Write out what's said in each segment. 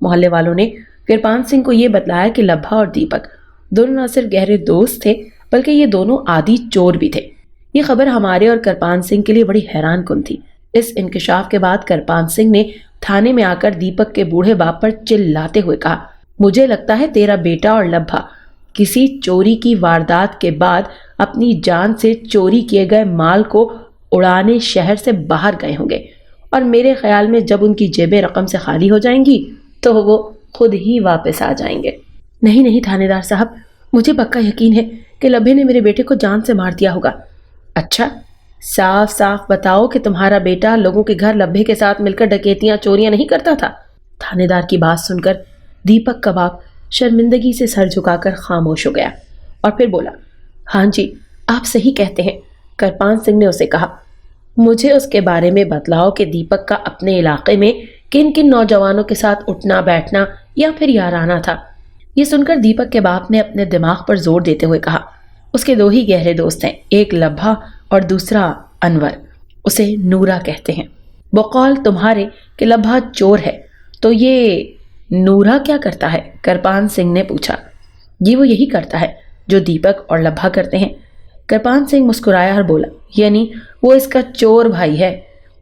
محلے والوں نے کرپان سنگھ کو یہ بتلایا کہ لبھا اور دیپک دونوں نہ صرف گہرے دوست تھے بلکہ یہ دونوں عادی چور بھی تھے۔ یہ خبر ہمارے اور کرپان سنگھ کے لیے بڑی حیران کن تھی۔ اس انکشاف کے بعد کرپان سنگھ نے تھانے میں آ کر دیپک کے بوڑھے باپ پر چلاتے ہوئے کہا، مجھے لگتا ہے تیرا بیٹا اور لبھا کسی چوری کی واردات کے بعد اپنی جان سے چوری کیے گئے مال کو اڑانے شہر سے باہر گئے ہوں گے، اور میرے خیال میں جب ان کی جیبیں رقم سے خالی ہو جائیں گی تو وہ خود ہی واپس آ جائیں گے۔ نہیں نہیں تھانے دار صاحب، مجھے پکا یقین ہے کہ لبھے نے میرے بیٹے کو جان سے مار دیا ہوگا۔ اچھا، صاف صاف بتاؤ کہ تمہارا بیٹا لوگوں کے گھر لبھے کے ساتھ مل کر ڈکیتیاں چوریاں نہیں کرتا تھا؟ تھانے دار کی بات سن کر دیپک کا باپ شرمندگی سے سر جھکا کر خاموش ہو گیا اور پھر بولا، ہاں جی، آپ صحیح کہتے ہیں۔ کرپان سنگھ نے اسے کہا، مجھے اس کے بارے میں بتلاؤ کہ دیپک کا اپنے علاقے میں کن کن نوجوانوں کے ساتھ اٹھنا بیٹھنا یا پھر یارانہ تھا۔ یہ سن کر دیپک کے باپ نے اپنے دماغ پر زور دیتے ہوئے کہا، اس کے 2 ہی گہرے دوست ہیں، ایک لبھا اور دوسرا انور، اسے نورا کہتے ہیں۔ بقول تمہارے کہ لبھا چور ہے تو یہ نورا کیا کرتا ہے؟ کرپان سنگھ نے پوچھا۔ جی وہ یہی کرتا ہے جو دیپک اور لبھا کرتے ہیں۔ کرپان سنگھ مسکرایا اور بولا، یعنی وہ اس کا چور بھائی ہے۔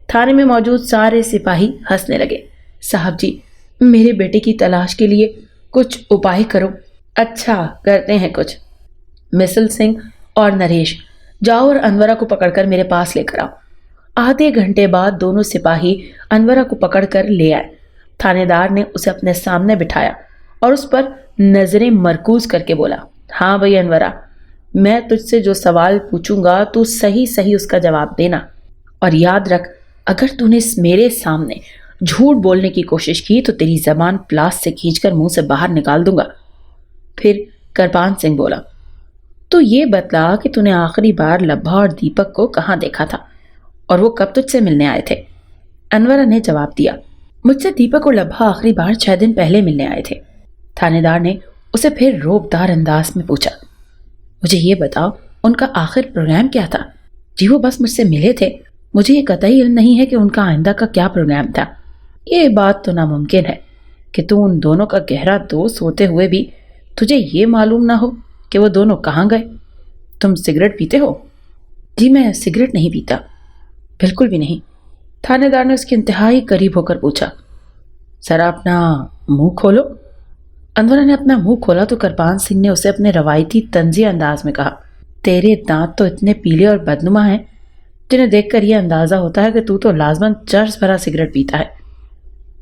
تھانے میں موجود سارے سپاہی ہنسنے لگے۔ صاحب جی، میرے بیٹے کی تلاش کے لیے کچھ اپائے کرو۔ اچھا، کرتے ہیں کچھ۔ مسل سنگھ اور نریش، جاؤ اور انورا کو پکڑ کر میرے پاس لے کر آؤ۔ آدھے گھنٹے بعد دونوں سپاہی انورا کو پکڑ کر لے آئے۔ تھانے دار نے اسے اپنے سامنے بٹھایا اور اس پر نظریں مرکوز کر کے بولا، ہاں بھائی انورا، میں تجھ سے جو سوال پوچھوں گا تو صحیح صحیح اس کا جواب دینا، اور یاد رکھ اگر تو نے میرے سامنے جھوٹ بولنے کی کوشش کی تو تیری زبان پلاس سے کھینچ کر منہ سے باہر نکال دوں گا۔ پھر کرپان سنگھ بولا، تو یہ بتلا کہ تو نے آخری بار لبھا اور دیپک کو کہاں دیکھا تھا اور وہ کب تجھ سے ملنے آئے تھے؟ انورا نے جواب دیا، مجھ سے دیپک اور لبھا آخری بار 6 دن پہلے ملنے آئے تھے۔ تھانے دار نے اسے پھر روبدار انداز میں پوچھا، مجھے یہ بتاؤ ان کا آخر پروگرام کیا تھا؟ جی وہ بس مجھ سے ملے تھے، مجھے یہ قطعی علم نہیں ہے کہ ان کا آئندہ کا کیا پروگرام تھا۔ یہ بات تو ناممکن ہے کہ تو ان دونوں کا گہرا دوست ہوتے ہوئے بھی تجھے یہ معلوم نہ ہو کہ وہ دونوں کہاں گئے۔ تم سگریٹ پیتے ہو؟ جی میں سگریٹ نہیں پیتا، بالکل بھی نہیں۔ تھانے دار نے اس کے انتہائی قریب ہو کر پوچھا، ذرا اپنا منہ کھولو۔ انورا نے اپنا منہ کھولا تو کرپان سنگھ نے اسے اپنے روایتی طنزی انداز میں کہا، تیرے دانت تو اتنے پیلے اور بدنما ہیں جنہیں دیکھ کر یہ اندازہ ہوتا ہے کہ تو لازماً چرس بھرا سگریٹ پیتا ہے۔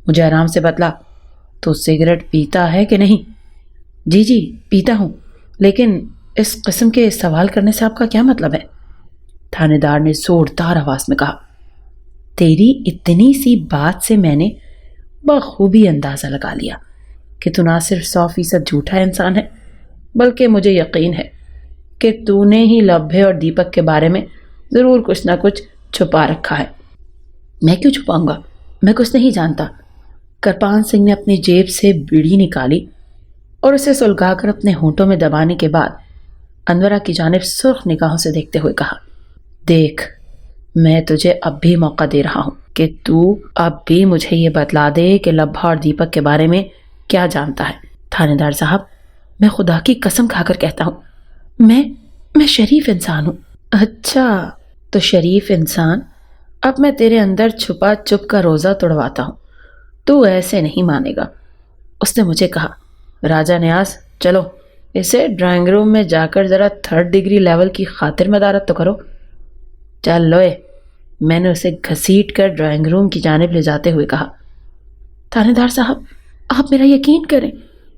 مجھے آرام سے بتلا، تو سگریٹ پیتا ہے کہ نہیں؟ جی جی پیتا ہوں، لیکن اس قسم کے سوال کرنے سے آپ کا کیا مطلب ہے؟ تھانے دار نے زوردار آواز میں کہا، تیری اتنی سی بات سے میں نے بخوبی اندازہ لگا لیا کہ تو نہ صرف 100% جھوٹا انسان ہے بلکہ مجھے یقین ہے کہ تو نے ہی لبھے اور دیپک کے بارے میں ضرور کچھ نہ کچھ چھپا رکھا ہے۔ میں کیوں چھپاؤں گا؟ میں کچھ نہیں جانتا۔ کرپان سنگھ نے اپنی جیب سے بیڑی نکالی اور اسے سلگا کر اپنے ہونٹوں میں دبانے کے بعد انورا کی جانب سرخ نگاہوں سے دیکھتے ہوئے کہا، دیکھ میں تجھے اب بھی موقع دے رہا ہوں کہ تو اب بھی مجھے یہ بتلا دے کہ لبھا اور دیپک کے بارے میں کیا جانتا ہے۔ تھانے دار صاحب، میں خدا کی قسم کھا کر کہتا ہوں، میں شریف انسان ہوں۔ اچھا تو شریف انسان، اب میں تیرے اندر چھپا چپ کا روزہ توڑواتا ہوں، تو ایسے نہیں مانے گا۔ اس نے مجھے کہا، راجہ نیاز چلو اسے ڈرائنگ روم میں جا کر ذرا 3rd ڈگری لیول کی خاطر مدارت تو کرو۔ چل لوئے، میں نے اسے گھسیٹ کر ڈرائنگ روم کی جانب لے جاتے ہوئے کہا۔ تھانے دار صاحب آپ میرا یقین کریں،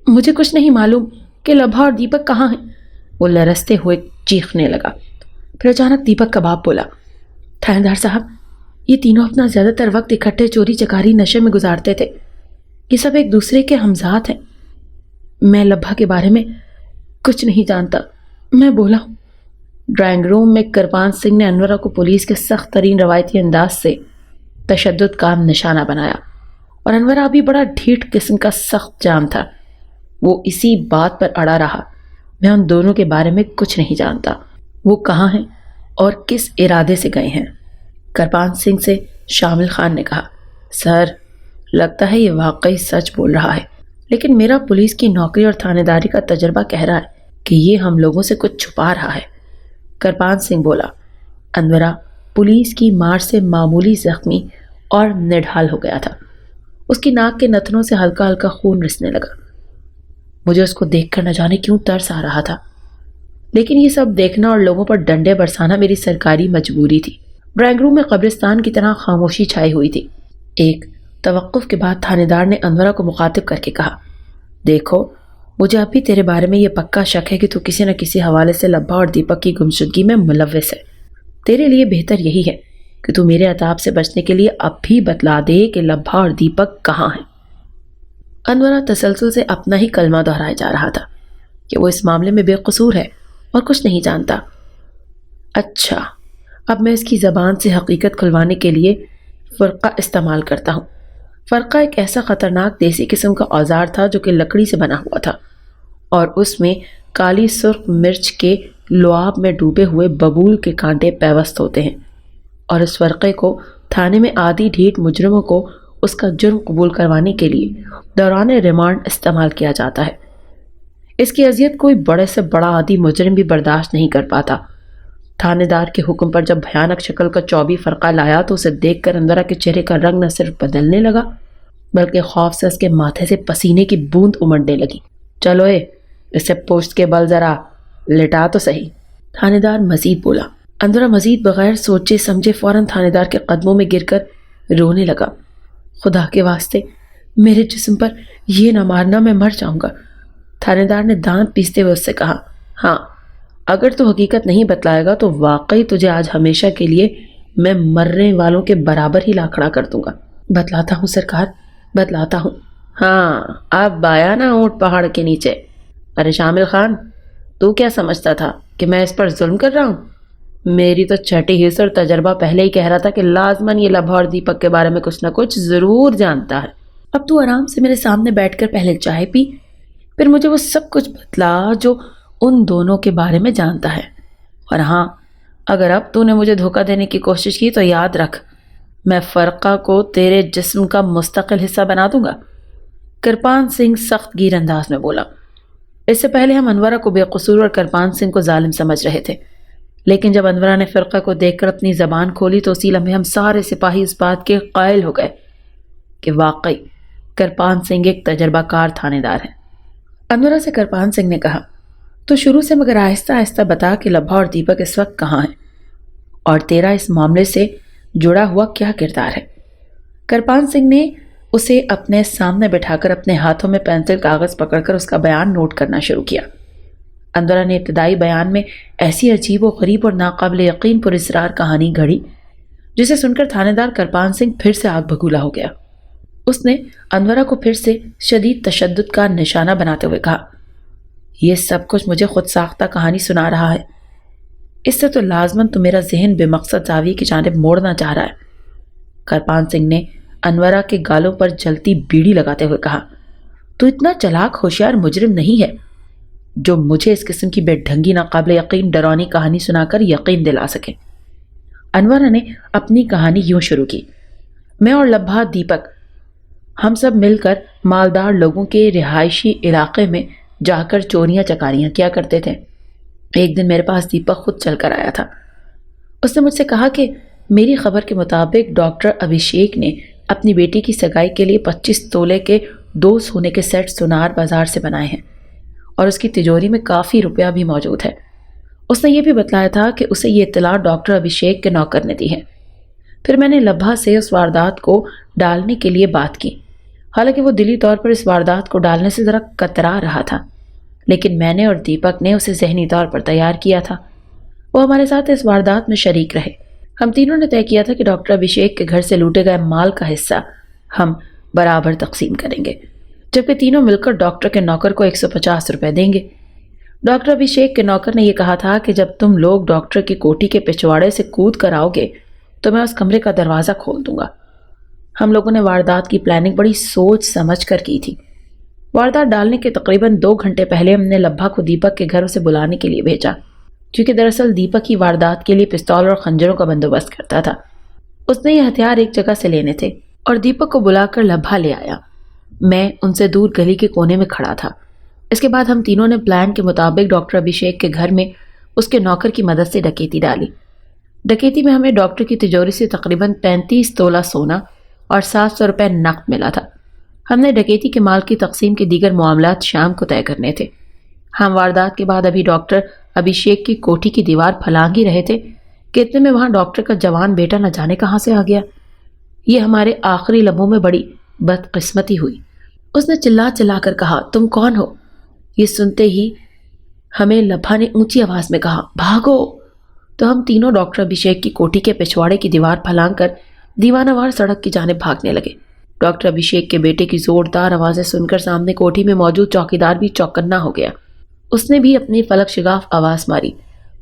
مجھے کچھ نہیں معلوم کہ لبھا اور دیپک کہاں ہیں۔ وہ لرزتے ہوئے چیخنے لگا۔ پھر اچانک دیپک کا باپ بولا، تھانے دار صاحب یہ تینوں اپنا زیادہ تر وقت اکٹھے چوری چکاری نشے میں گزارتے تھے، یہ سب ایک دوسرے کے ہمذات ہیں۔ میں لبھا کے بارے میں کچھ نہیں جانتا، میں بولا ہوں۔ ڈرائنگ روم میں کرپان سنگھ نے انورا کو پولیس کے سخت ترین روایتی انداز سے تشدد کا نشانہ بنایا، اور انورا ابھی بڑا ڈھیٹ قسم کا سخت جام تھا۔ وہ اسی بات پر اڑا رہا، میں ان دونوں کے بارے میں کچھ نہیں جانتا، وہ کہاں ہیں اور کس ارادے سے گئے ہیں۔ کرپان سنگھ سے شامل خان نے کہا، سر لگتا ہے یہ واقعی سچ بول رہا ہے، لیکن میرا پولیس کی نوکری اور تھانے داری کا تجربہ کہہ رہا ہے کہ یہ ہم لوگوں سے کچھ چھپا رہا ہے۔ کرپان سنگھ بولا۔ انورا پولیس کی مار سے معمولی زخمی اور نڈھال ہو گیا تھا۔ اس کی ناک کے نتنوں سے ہلکا ہلکا خون رسنے لگا۔ مجھے اس کو دیکھ کر نہ جانے کیوں ترس آ رہا تھا، لیکن یہ سب دیکھنا اور لوگوں پر ڈنڈے برسانا میری سرکاری مجبوری تھی۔ ڈرائنگ روم میں قبرستان کی طرح خاموشی چھائی ہوئی تھی۔ ایک توقف کے بعد تھانے دار نے انورا کو مخاطب کر کے کہا، دیکھو مجھے اب بھی تیرے بارے میں یہ پکا شک ہے کہ تو کسی نہ کسی حوالے سے لبھا اور دیپک کی گمشدگی میں ملوث ہے۔ تیرے لیے بہتر یہی ہے کہ تو میرے عذاب سے بچنے کے لیے اب بھی بتلا دے کہ لبھا اور دیپک کہاں ہیں۔ انورا تسلسل سے اپنا ہی کلمہ دہرائے جا رہا تھا کہ وہ اس معاملے میں بے قصور ہے اور کچھ نہیں جانتا۔ اچھا، اب میں اس کی زبان سے حقیقت کھلوانے کے لیے فرقہ استعمال کرتا ہوں۔ فرقہ ایک ایسا خطرناک دیسی قسم کا اوزار تھا جو کہ لکڑی سے بنا ہوا تھا اور اس میں کالی سرخ مرچ کے لعاب میں ڈوبے ہوئے ببول کے کانٹے پیوست ہوتے ہیں، اور اس فرقے کو تھانے میں عادی ڈھیٹ مجرموں کو اس کا جرم قبول کروانے کے لیے دوران ریمانڈ استعمال کیا جاتا ہے۔ اس کی اذیت کوئی بڑے سے بڑا عادی مجرم بھی برداشت نہیں کر پاتا۔ تھانے دار کے حکم پر جب بھیانک شکل کا چوبی فرقہ لایا تو اسے دیکھ کر انورا کے چہرے کا رنگ نہ صرف بدلنے لگا بلکہ خوف سے اس کے ماتھے سے پسینے کی بوند امڑنے لگی۔ چلو اسے پوسٹ کے بل ذرا لٹا تو صحیح، تھانے دار مزید بولا۔ انورا مزید بغیر سوچے سمجھے فوراً تھانے دار کے قدموں میں گر کر رونے لگا۔ خدا کے واسطے میرے جسم پر یہ نہ مارنا، میں مر جاؤں گا۔ تھانے دار نے دانت پیستے ہوئے اس سے کہا، ہاں اگر تو حقیقت نہیں بتلائے گا تو واقعی تجھے آج ہمیشہ کے لیے میں مرنے والوں کے برابر ہی لاکھڑا کر دوں گا۔ بتلاتا ہوں سرکار، بتلاتا ہوں۔ ہاں اب آیا نا اونٹ پہاڑ کے نیچے۔ ارے شامل خان، تو کیا سمجھتا تھا کہ میں اس پر ظلم کر رہا ہوں؟ میری تو چھٹی حص اور تجربہ پہلے ہی کہہ رہا تھا کہ لازماً یہ لبھا اور دیپک کے بارے میں کچھ نہ کچھ ضرور جانتا ہے۔ اب تو آرام سے میرے سامنے بیٹھ کر پہلے چائے پی، پھر مجھے وہ سب کچھ بتلا جو ان دونوں کے بارے میں جانتا ہے۔ اور ہاں، اگر اب تو نے مجھے دھوکہ دینے کی کوشش کی تو یاد رکھ، میں فرقہ کو تیرے جسم کا مستقل حصہ بنا دوں گا۔ کرپان سنگھ سخت گیر انداز میں بولا۔ اس سے پہلے ہم انورا کو بے قصور اور کرپان سنگھ کو ظالم سمجھ رہے تھے، لیکن جب انورا نے فرقہ کو دیکھ کر اپنی زبان کھولی تو اسی لمحے ہم سارے سپاہی اس بات کے قائل ہو گئے کہ واقعی کرپان سنگھ ایک تجربہ کار تھانے دار ہے۔ انورا سے کرپان سنگھ نے کہا، تو شروع سے مگر آہستہ آہستہ بتا کہ لبھا اور دیپک اس وقت کہاں ہیں اور تیرا اس معاملے سے جڑا ہوا کیا کردار ہے۔ کرپان سنگھ نے اسے اپنے سامنے بٹھا کر اپنے ہاتھوں میں پینسل کاغذ پکڑ کر اس کا بیان نوٹ کرنا شروع کیا۔ انورا نے ابتدائی بیان میں ایسی عجیب و غریب اور ناقابل یقین پر اسرار کہانی گھڑی جسے سن کر تھانے دار کرپان سنگھ پھر سے آگ بھگولا ہو گیا۔ اس نے انورا کو پھر سے شدید تشدد کا نشانہ بناتے ہوئے کہا، یہ سب کچھ مجھے خود ساختہ کہانی سنا رہا ہے، اس سے تو لازماً تو میرا ذہن بے مقصد زاویے کی جانب موڑنا چاہ رہا ہے۔ کرپان سنگھ نے انورا کے گالوں پر جلتی بیڑی لگاتے ہوئے کہا، تو اتنا چلاک ہوشیار مجرم نہیں ہے جو مجھے اس قسم کی بے ڈھنگی ناقابل یقین ڈرانی کہانی سنا کر یقین دلا سکے۔ انورا نے اپنی کہانی یوں شروع کی، میں اور لبھا دیپک ہم سب مل کر مالدار لوگوں کے رہائشی علاقے میں جا کر چوریاں چکاریاں کیا کرتے تھے۔ ایک دن میرے پاس دیپک خود چل کر آیا تھا۔ اس نے مجھ سے کہا کہ میری خبر کے مطابق ڈاکٹر ابھیشیک نے اپنی بیٹی کی سگائی کے لیے 25 تولے کے 2 سونے کے سیٹ سونار بازار سے بنائے ہیں اور اس کی تجوری میں کافی روپیہ بھی موجود ہے۔ اس نے یہ بھی بتلایا تھا کہ اسے یہ اطلاع ڈاکٹر ابھیشیک کے نوکر نے دی ہے۔ پھر میں نے لبھا سے اس واردات کو ڈالنے کے لیے بات کی، حالانکہ وہ دلی طور پر اس واردات کو ڈالنے سے ذرا کترا رہا تھا، لیکن میں نے اور دیپک نے اسے ذہنی طور پر تیار کیا تھا۔ وہ ہمارے ساتھ اس واردات میں شریک رہے۔ ہم تینوں نے طے کیا تھا کہ ڈاکٹر ابھیشیک کے گھر سے لوٹے گئے مال کا حصہ ہم برابر تقسیم کریں گے، جبکہ تینوں مل کر ڈاکٹر کے نوکر کو 150 روپے دیں گے۔ ڈاکٹر ابھیشیک کے نوکر نے یہ کہا تھا کہ جب تم لوگ ڈاکٹر کی کوٹھی کے پچھواڑے سے کود کر آؤ گے تو میں اس کمرے کا دروازہ کھول دوں گا۔ ہم لوگوں نے واردات کی پلاننگ بڑی سوچ سمجھ کر کی تھی۔ واردات ڈالنے کے تقریباً 2 گھنٹے پہلے ہم نے لبھا کو دیپک کے گھر اسے بلانے کے لیے بھیجا، کیونکہ دراصل دیپک ہی واردات کے لیے پستول اور خنجروں کا بندوبست کرتا تھا۔ اس نے یہ ہتھیار ایک جگہ سے لینے تھے اور دیپک کو بلا کر لبھا لے آیا۔ میں ان سے دور گلی کے کونے میں کھڑا تھا۔ اس کے بعد ہم تینوں نے پلان کے مطابق ڈاکٹر ابھیشیک کے گھر میں اس کے نوکر کی مدد سے ڈکیتی ڈالی۔ ڈکیتی میں ہمیں ڈاکٹر کی تجوری سے تقریباً 35 تولہ سونا اور 700 روپے نقد ملا تھا۔ ہم نے ڈکیتی کے مال کی تقسیم کے دیگر معاملات شام کو طے کرنے تھے۔ ہم واردات کے بعد ابھی ڈاکٹر ابھیشیک کی کوٹھی کی دیوار پھلانگ ہی رہے تھے کہ اتنے میں وہاں ڈاکٹر کا جوان بیٹا نہ جانے کہاں سے آ گیا۔ یہ ہمارے آخری لمحوں میں بڑی بدقسمتی ہوئی۔ اس نے چلا چلا کر کہا، تم کون ہو؟ یہ سنتے ہی ہمیں لبھا نے اونچی آواز میں کہا، بھاگو! تو ہم تینوں ڈاکٹر ابھیشیک کی کوٹھی کے پچھواڑے کی دیوار پھلانگ کر دیوانہ وار سڑک کی جانب بھاگنے لگے۔ ڈاکٹر ابھیشیک کے بیٹے کی زوردار آوازیں سن کر سامنے کوٹھی میں موجود چوکیدار بھی چوکنا ہو گیا۔ اس نے بھی اپنی فلک شگاف آواز ماری،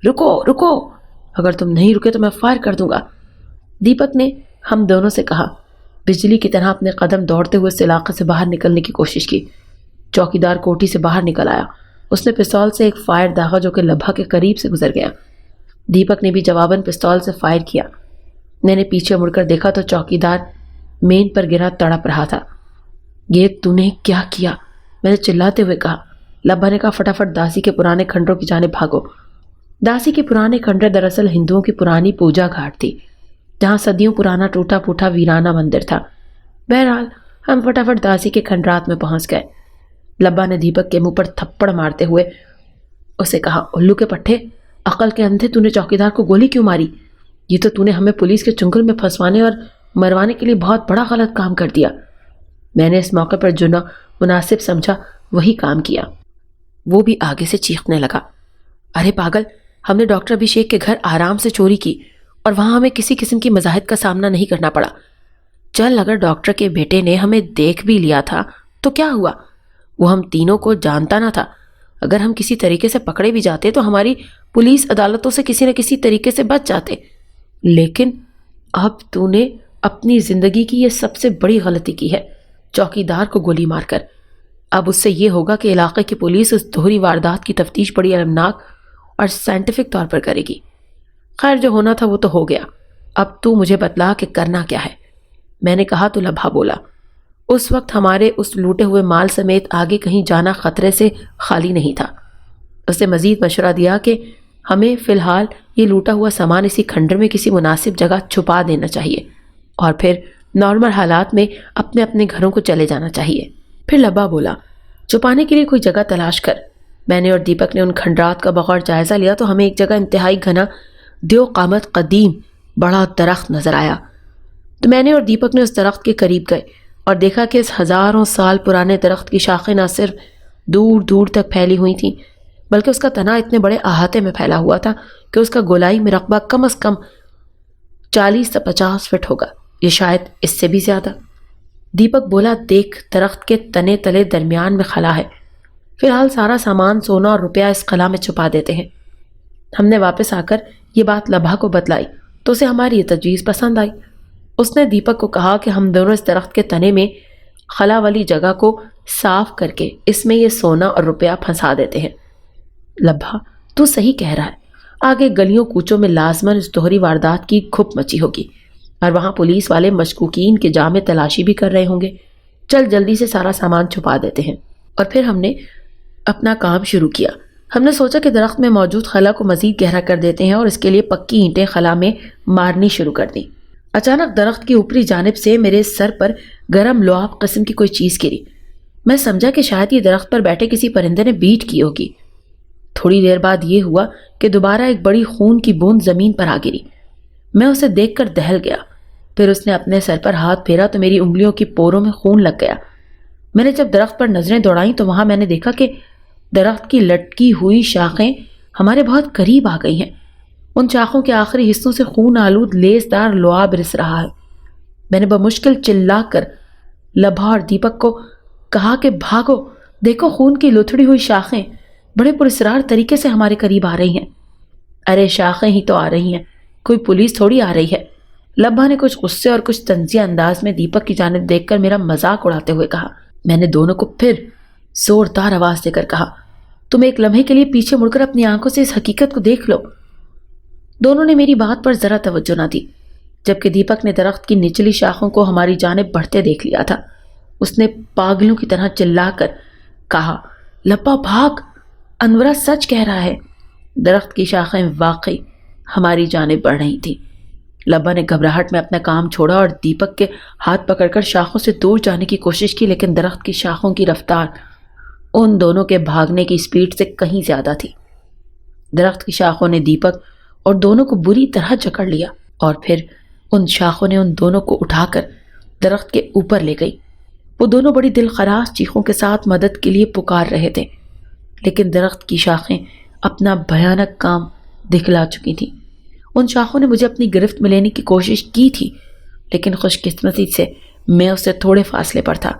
رکو رکو، اگر تم نہیں رکے تو میں فائر کر دوں گا۔ دیپک نے ہم دونوں سے کہا۔ بجلی کی طرح اپنے قدم دوڑتے ہوئے اس علاقے سے باہر نکلنے کی کوشش کی۔ چوکیدار کوٹھی سے باہر نکل آیا۔ اس نے پستول سے ایک فائر داغا جو کہ لبھا کے قریب سے گزر گیا۔ دیپک نے بھی جواباً پستول سے فائر کیا۔ میں نے پیچھے مڑ کر دیکھا تو چوکیدار مین پر گرا تڑپ رہا تھا۔ یہ تو نے کیا کیا؟ میں نے چلاتے ہوئے کہا۔ لبھا نے کہا، فٹافٹ داسی کے پرانے کھنڈروں کی جانب بھاگو۔ داسی کے پرانے کھنڈر دراصل ہندوؤں کی پرانی پوجا گھاٹ تھی، جہاں صدیوں پرانا ٹوٹا پھوٹا ویرانہ مندر تھا۔ بہرحال ہم فٹافٹ داسی کے کھنڈرات میں پہنچ گئے۔ لبھا نے دیپک کے منہ پر تھپڑ مارتے ہوئے اسے کہا، الو کے پٹھے، عقل کے اندھے، تو نے چوکیدار کو گولی کیوں ماری؟ یہ تو نے ہمیں پولیس کے چنگل میں پھنسوانے اور مروانے کے لیے بہت بڑا غلط کام کر دیا۔ میں نے اس موقع پر جو مناسب سمجھا وہی کام کیا۔ وہ بھی آگے سے چیخنے لگا، ارے پاگل، ہم نے ڈاکٹر ابھیشیک کے گھر آرام سے چوری کی اور وہاں ہمیں کسی قسم کی مزاحمت کا سامنا نہیں کرنا پڑا۔ چل، اگر ڈاکٹر کے بیٹے نے ہمیں دیکھ بھی لیا تھا تو کیا ہوا؟ وہ ہم تینوں کو جانتا نہ تھا۔ اگر ہم کسی طریقے سے پکڑے بھی جاتے تو ہماری پولیس عدالتوں سے کسی نہ کسی طریقے سے بچ جاتے، لیکن اب تو نے اپنی زندگی کی یہ سب سے بڑی غلطی کی ہے، چوکیدار کو گولی مار کر۔ اب اس سے یہ ہوگا کہ علاقے کی پولیس اس دوہری واردات کی تفتیش بڑی المناک اور سائنٹیفک طور پر کرے گی۔ خیر، جو ہونا تھا وہ تو ہو گیا، اب تو مجھے بتلا کہ کرنا کیا ہے۔ میں نے کہا تو لبھا بولا، اس وقت ہمارے اس لوٹے ہوئے مال سمیت آگے کہیں جانا خطرے سے خالی نہیں تھا۔ اس نے مزید مشورہ دیا کہ ہمیں فی الحال یہ لوٹا ہوا سامان اسی کھنڈر میں کسی مناسب جگہ چھپا دینا چاہیے اور پھر نارمل حالات میں اپنے اپنے گھروں کو چلے جانا چاہیے۔ پھر لبھا بولا، چھپانے کے لیے کوئی جگہ تلاش کر۔ میں نے اور دیپک نے ان کھنڈرات کا بغور جائزہ لیا تو ہمیں ایک جگہ انتہائی گھنا دیو قامت قدیم بڑا درخت نظر آیا۔ تو میں نے اور دیپک نے اس درخت کے قریب گئے اور دیکھا کہ اس ہزاروں سال پرانے درخت کی شاخیں نہ صرف دور دور تک پھیلی ہوئی تھیں بلکہ اس کا تنا اتنے بڑے احاطے میں پھیلا ہوا تھا کہ اس کا گولائی میں رقبہ کم از کم 40 سے 50 فٹ ہوگا، یہ شاید اس سے بھی زیادہ۔ دیپک بولا، دیکھ، درخت کے تنے تلے درمیان میں خلا ہے، فی الحال سارا سامان، سونا اور روپیہ اس خلا میں چھپا دیتے ہیں۔ ہم نے واپس آ کر یہ بات لبھا کو بتلائی تو اسے ہماری یہ تجویز پسند آئی۔ اس نے دیپک کو کہا کہ ہم دونوں اس درخت کے تنے میں خلا والی جگہ کو صاف کر کے اس میں یہ سونا اور روپیہ پھنسا دیتے ہیں۔ لبھا، تو صحیح کہہ رہا ہے، آگے گلیوں کوچوں میں لازماً اس دوہری واردات کی کھپ مچی ہوگی اور وہاں پولیس والے مشکوکین کے جامع تلاشی بھی کر رہے ہوں گے۔ چل جلدی سے سارا سامان چھپا دیتے ہیں۔ اور پھر ہم نے اپنا کام شروع کیا۔ ہم نے سوچا کہ درخت میں موجود خلا کو مزید گہرا کر دیتے ہیں اور اس کے لیے پکی اینٹیں خلا میں مارنی شروع کر دیں۔ اچانک درخت کی اوپری جانب سے میرے سر پر گرم لعاب قسم کی کوئی چیز گری۔ میں سمجھا کہ شاید یہ درخت پر بیٹھے کسی پرندے نے بیٹ کی ہوگی۔ تھوڑی دیر بعد یہ ہوا کہ دوبارہ ایک بڑی خون کی بوند زمین پر آ گری۔ میں اسے دیکھ کر دہل گیا۔ پھر اس نے اپنے سر پر ہاتھ پھیرا تو میری انگلیوں کی پوروں میں خون لگ گیا۔ میں نے جب درخت پر نظریں دوڑائیں تو وہاں میں نے دیکھا کہ درخت کی لٹکی ہوئی شاخیں ہمارے بہت قریب آ گئی ہیں۔ ان شاخوں کے آخری حصوں سے خون آلود لیسدار لعاب رس رہا ہے۔ میں نے بمشکل چلا کر لبھا اور دیپک کو کہا کہ بھاگو، دیکھو خون کی لتھڑی ہوئی شاخیں بڑے پراسرار طریقے سے ہمارے قریب آ رہی ہیں۔ ارے شاخیں ہی تو آ رہی ہیں، کوئی پولیس تھوڑی آ رہی ہے۔ لبھا نے کچھ غصے اور کچھ طنزیہ انداز میں دیپک کی جانب دیکھ کر میرا مذاق اڑاتے ہوئے کہا۔ میں نے دونوں کو پھر زوردار آواز دے کر کہا، تم ایک لمحے کے لیے پیچھے مڑ کر اپنی آنکھوں سے اس حقیقت کو دیکھ لو۔ دونوں نے میری بات پر ذرا توجہ نہ دی۔ جبکہ دیپک نے درخت کی نچلی شاخوں کو ہماری جانب بڑھتے دیکھ لیا تھا۔ اس نے پاگلوں کی طرح چلا کر کہا، لبا بھاگ، انورا سچ کہہ رہا ہے۔ درخت کی شاخیں واقعی ہماری جانب بڑھ رہی تھیں۔ لبا نے گھبراہٹ میں اپنا کام چھوڑا اور دیپک کے ہاتھ پکڑ کر شاخوں سے دور جانے کی کوشش کی، لیکن درخت کی شاخوں کی رفتار ان دونوں کے بھاگنے کی سپیڈ سے کہیں زیادہ تھی۔ درخت کی شاخوں نے دیپک اور دونوں کو بری طرح جکڑ لیا اور پھر ان شاخوں نے ان دونوں کو اٹھا کر درخت کے اوپر لے گئی۔ وہ دونوں بڑی دل خراش چیخوں کے ساتھ مدد کے لیے پکار رہے تھے، لیکن درخت کی شاخیں اپنا بھیانک کام دکھلا چکی تھیں۔ ان شاخوں نے مجھے اپنی گرفت میں لینے کی کوشش کی تھی، لیکن خوش قسمتی سے میں اس سے تھوڑے فاصلے پر تھا،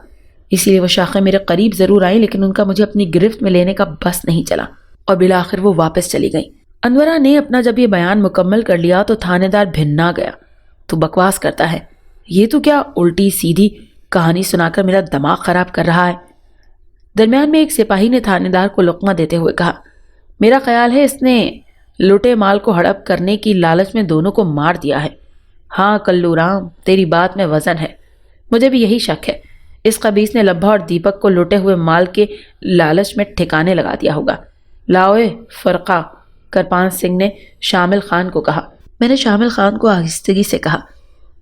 اسی لیے وہ شاخیں میرے قریب ضرور آئیں، لیکن ان کا مجھے اپنی گرفت میں لینے کا بس نہیں چلا اور بالآخر وہ واپس چلی گئیں۔ انورا نے اپنا جب یہ بیان مکمل کر لیا تو تھانے دار بھننا گیا۔ تو بکواس کرتا ہے، یہ تو کیا الٹی سیدھی کہانی سنا کر میرا دماغ خراب کر رہا ہے۔ درمیان میں ایک سپاہی نے تھانے دار کو لقمہ دیتے ہوئے کہا، میرا خیال ہے اس نے لوٹے مال کو ہڑپ کرنے کی لالچ میں دونوں کو مار دیا ہے۔ ہاں کلو رام، تیری بات میں وزن ہے، مجھے بھی یہی شک ہے۔ اس خبیث نے لبھا اور دیپک کو لوٹے ہوئے مال کے لالچ میں ٹھکانے لگا دیا ہوگا۔ لاؤے فرقہ، کرپان سنگھ نے شامل خان کو کہا۔ میں نے شامل خان کو آہستگی سے کہا،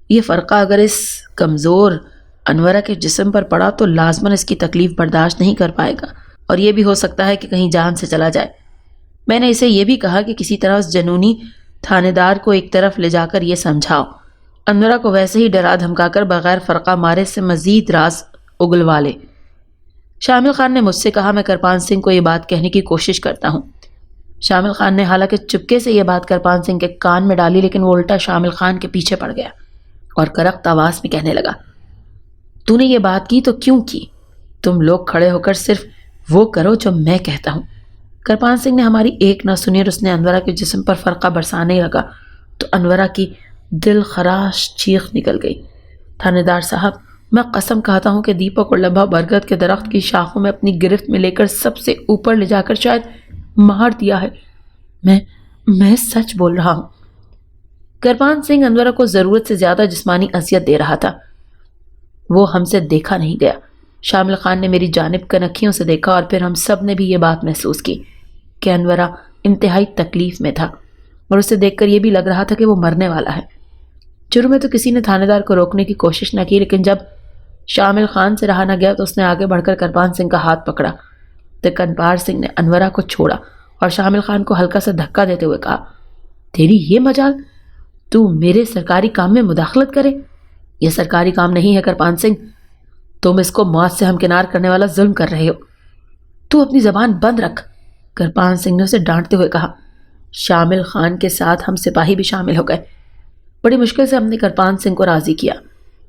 یہ فرقہ اگر اس کمزور انورا کے جسم پر پڑا تو لازماً اس کی تکلیف برداشت نہیں کر پائے گا، اور یہ بھی ہو سکتا ہے کہ کہیں جان سے چلا جائے۔ میں نے اسے یہ بھی کہا کہ کسی طرح اس جنونی تھانے دار کو ایک طرف لے جا کر یہ سمجھاؤ، انورا کو ویسے ہی ڈرا دھمکا کر بغیر فرقہ مارے سے مزید راز اگلوا لے۔ شامل خان نے مجھ سے کہا، میں کرپان سنگھ کو یہ بات کہنے کی کوشش کرتا ہوں۔ شامل خان نے حالانکہ چپکے سے یہ بات کرپان سنگھ کے کان میں ڈالی، لیکن وہ الٹا شامل خان کے پیچھے پڑ گیا اور کرخت آواز میں کہنے لگا، تو نے یہ بات کی تو کیوں کی؟ تم لوگ کھڑے ہو کر صرف وہ کرو جو میں کہتا ہوں۔ کرپان سنگھ نے ہماری ایک نہ سنی اور اس نے انورا کے جسم پر فرقہ برسانے لگا تو انورا کی دل خراش چیخ نکل گئی۔ تھانے دار صاحب، میں قسم کھاتا ہوں کہ دیپک اور لبھا برگد کے درخت کی شاخوں میں اپنی گرفت میں لے کر سب سے اوپر لے جا کر شاید مار دیا ہے۔ میں سچ بول رہا ہوں۔ کرپان سنگھ انورا کو ضرورت سے زیادہ جسمانی اذیت دے رہا تھا، وہ ہم سے دیکھا نہیں گیا۔ شامل خان نے میری جانب کنکھیوں سے دیکھا اور پھر ہم سب نے بھی یہ بات محسوس کی کہ انورا انتہائی تکلیف میں تھا اور اسے دیکھ کر یہ بھی لگ رہا تھا کہ وہ مرنے والا ہے۔ شروع میں تو کسی نے تھانے دار کو روکنے کی کوشش نہ کی، لیکن جب شامل خان سے رہا نہ گیا تو اس نے آگے بڑھ کر کرپان سنگھ کا ہاتھ پکڑا تو کرپان سنگھ نے انورا کو چھوڑا اور شامل خان کو ہلکا سا دھکا دیتے ہوئے کہا، تیری یہ مجال، تو میرے سرکاری کام میں مداخلت کرے؟ یہ سرکاری کام نہیں ہے کرپان سنگھ، تم اس کو موت سے ہمکنار کرنے والا ظلم کر رہے ہو۔ تو اپنی زبان بند رکھ، کرپان سنگھ نے اسے ڈانٹتے ہوئے کہا۔ شامل خان کے ساتھ ہم سپاہی بھی شامل ہو گئے۔ بڑی مشکل سے ہم نے کرپان سنگھ کو راضی کیا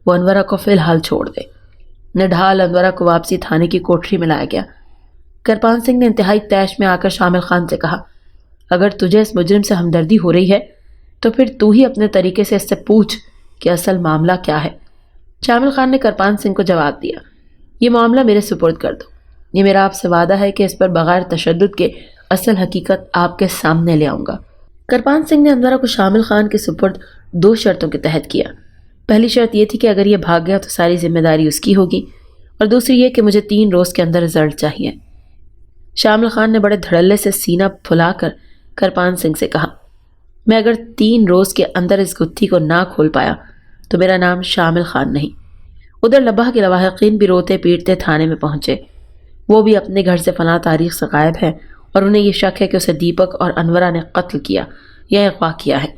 وہ انورا کو فی الحال چھوڑ دے۔ نڈھال انورا کو واپسی تھانے کی کوٹری میں لایا گیا۔ کرپان سنگھ نے انتہائی طیش میں آ کر شامل خان سے کہا، اگر تجھے اس مجرم سے ہمدردی ہو رہی ہے تو پھر تو ہی اپنے طریقے سے اس سے پوچھ کہ اصل معاملہ کیا ہے۔ شامل خان نے کرپان سنگھ کو جواب دیا، یہ معاملہ میرے سپرد کر دو، یہ میرا آپ سے وعدہ ہے کہ اس پر بغیر تشدد کے اصل حقیقت آپ کے سامنے لے آؤں گا۔ کرپان سنگھ نے انورا کو شامل خان کے سپرد 2 شرطوں کے تحت کیا۔ پہلی شرط یہ تھی کہ اگر یہ بھاگ گیا تو ساری ذمہ داری اس کی ہوگی، اور دوسری یہ کہ مجھے 3 روز کے اندر رزلٹ چاہیے۔ شامل خان نے بڑے دھڑلے سے سینہ پھلا کر کرپان سنگھ سے کہا، میں اگر 3 روز کے اندر اس گتھی کو نہ کھول پایا تو میرا نام شامل خان نہیں۔ ادھر لبھا کے لواحقین بھی روتے پیٹتے تھانے میں پہنچے۔ وہ بھی اپنے گھر سے فلاں تاریخ سے غائب ہے اور انہیں یہ شک ہے کہ اسے دیپک اور انورا نے قتل کیا یا اغوا کیا ہے۔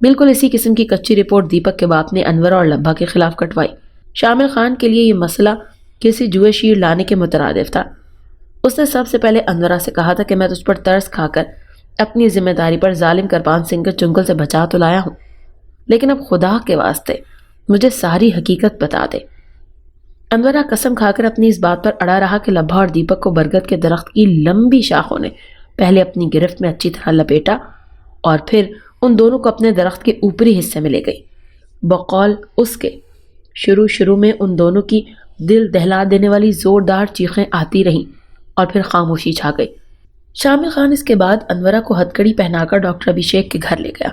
بالکل اسی قسم کی کچی رپورٹ دیپک کے باپ نے انورا اور لبھا کے خلاف کٹوائی۔ شامل خان کے لیے یہ مسئلہ کسی جوئے شیر لانے کے مترادف تھا۔ اس نے سب سے پہلے انورا سے کہا تھا کہ میں تجھ پر ترس کھا کر اپنی ذمہ داری پر ظالم کرپان سنگھ کے چنگل سے بچا تو لایا ہوں، لیکن اب خدا کے واسطے مجھے ساری حقیقت بتا دے۔ انورا قسم کھا کر اپنی اس بات پر اڑا رہا کہ لبھا اور دیپک کو برگد کے درخت کی لمبی شاخوں نے پہلے اپنی گرفت میں اچھی طرح لپیٹا اور پھر ان دونوں کو اپنے درخت کے اوپری حصے میں لے گئی۔ بقول اس کے شروع میں ان دونوں کی دل دہلا دینے والی زوردار چیخیں آتی رہیں اور پھر خاموشی چھا گئی۔ شامل خان اس کے بعد انورا کو ہتھکڑی پہنا کر ڈاکٹر ابھیشیک کے گھر لے گیا۔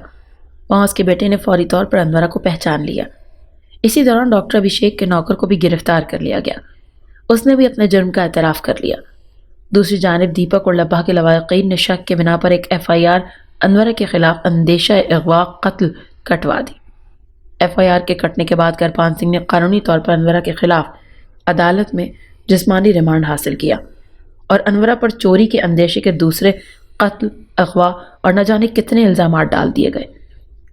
وہاں اس کے بیٹے نے فوری طور پر انورا کو پہچان لیا۔ اسی دوران ڈاکٹر ابھیشیک کے نوکر کو بھی گرفتار کر لیا گیا۔ اس نے بھی اپنے جرم کا اعتراف کر لیا۔ دوسری جانب دیپک اور لبھا کے لواحقین نے شک کے بنا پر ایک FIR انورا کے خلاف اندیشہ اغوا قتل کٹوا دی۔ FIR کے کٹنے کے بعد کرپان سنگھ نے قانونی طور پر انورا کے خلاف عدالت میں جسمانی ریمانڈ حاصل کیا اور انورا پر چوری کے اندیشے کے دوسرے قتل، اغوا اور نہ جانے کتنے الزامات ڈال دیے گئے۔